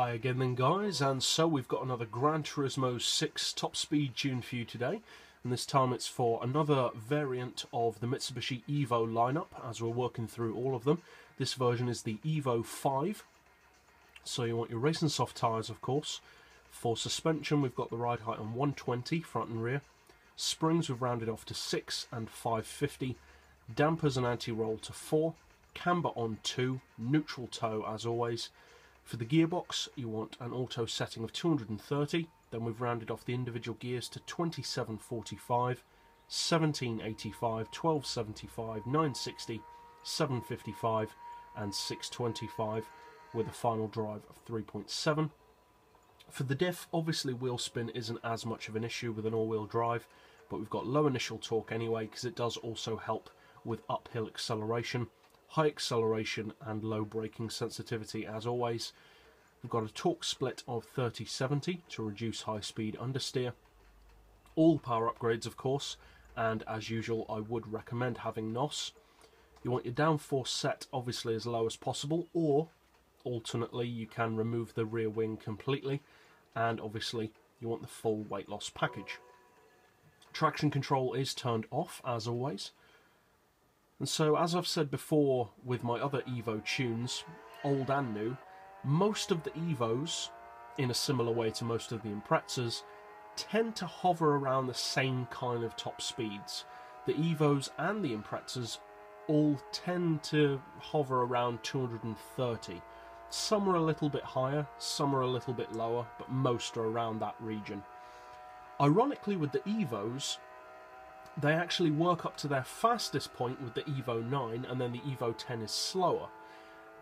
Hi again then guys, and so we've got another GranTurismo 6 top speed tune for you today, and this time it's for another variant of the Mitsubishi Evo lineup as we're working through all of them. This version is the Evo 5, so you want your racing soft tyres of course. For suspension we've got the ride height on 120 front and rear, springs we've rounded off to 6 and 550, dampers and anti-roll to 4, camber on 2, neutral toe as always. For the gearbox, you want an auto setting of 230, then we've rounded off the individual gears to 2745, 1785, 1275, 960, 755 and 625 with a final drive of 3.7. For the diff, obviously wheel spin isn't as much of an issue with an all-wheel drive, but we've got low initial torque anyway because it does also help with uphill acceleration, high acceleration and low braking sensitivity as always. We've got a torque split of 30-70 to reduce high speed understeer. All power upgrades of course, and as usual I would recommend having NOS. You want your downforce set obviously as low as possible, or alternately you can remove the rear wing completely, and obviously you want the full weight loss package. Traction control is turned off as always. And so, as I've said before with my other Evo tunes, old and new, most of the Evos, in a similar way to most of the Imprezas, tend to hover around the same kind of top speeds. The Evos and the Imprezas all tend to hover around 230. Some are a little bit higher, some are a little bit lower, but most are around that region. Ironically, with the Evos, they actually work up to their fastest point with the Evo 9, and then the Evo 10 is slower.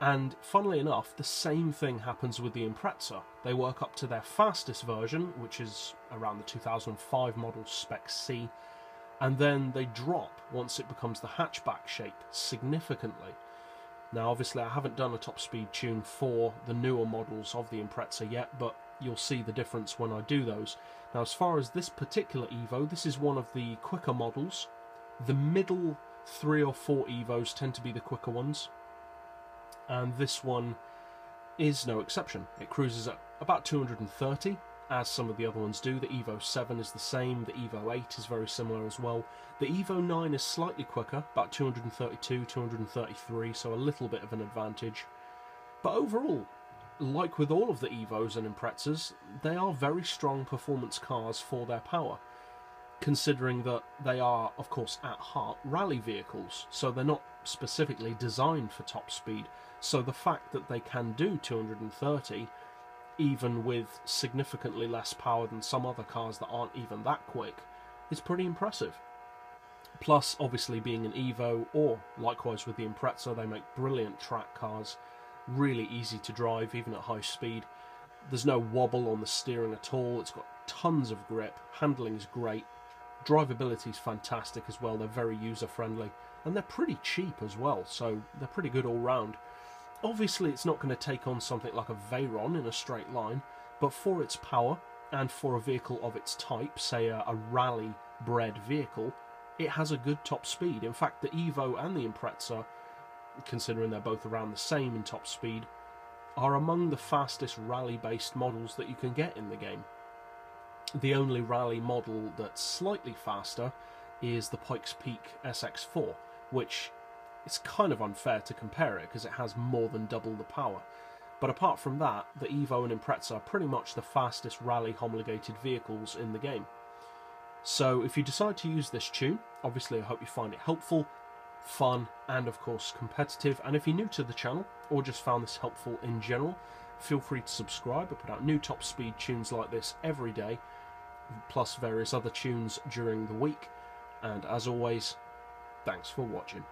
And funnily enough, the same thing happens with the Impreza. They work up to their fastest version, which is around the 2005 model Spec C, and then they drop once it becomes the hatchback shape significantly. Now obviously I haven't done a top speed tune for the newer models of the Impreza yet, but you'll see the difference when I do those. Now as far as this particular Evo, this is one of the quicker models. The middle 3 or 4 Evos tend to be the quicker ones, and this one is no exception. It cruises at about 230, as some of the other ones do. The Evo 7 is the same, the Evo 8 is very similar as well. The Evo 9 is slightly quicker, about 232, 233, so a little bit of an advantage. But overall, like with all of the Evos and Imprezas, they are very strong performance cars for their power, considering that they are, of course, at heart rally vehicles, so they're not specifically designed for top speed. So the fact that they can do 230, even with significantly less power than some other cars that aren't even that quick, is pretty impressive. Plus, obviously being an Evo, or likewise with the Impreza, they make brilliant track cars, really easy to drive even at high speed. There's no wobble on the steering at all, it's got tons of grip, handling is great, drivability is fantastic as well, they're very user friendly, and they're pretty cheap as well, so they're pretty good all round. Obviously it's not going to take on something like a Veyron in a straight line, but for its power and for a vehicle of its type, say a rally bred vehicle, it has a good top speed. In fact, the Evo and the Impreza, considering they're both around the same in top speed, are among the fastest rally-based models that you can get in the game. The only rally model that's slightly faster is the Pikes Peak SX4, which it's kind of unfair to compare it because it has more than double the power. But apart from that, the Evo and Impreza are pretty much the fastest rally homologated vehicles in the game. So if you decide to use this tune, obviously I hope you find it helpful, fun, and of course competitive. And if you're new to the channel or just found this helpful in general, feel free to subscribe. I put out new top speed tunes like this every day, plus various other tunes during the week. And as always, thanks for watching.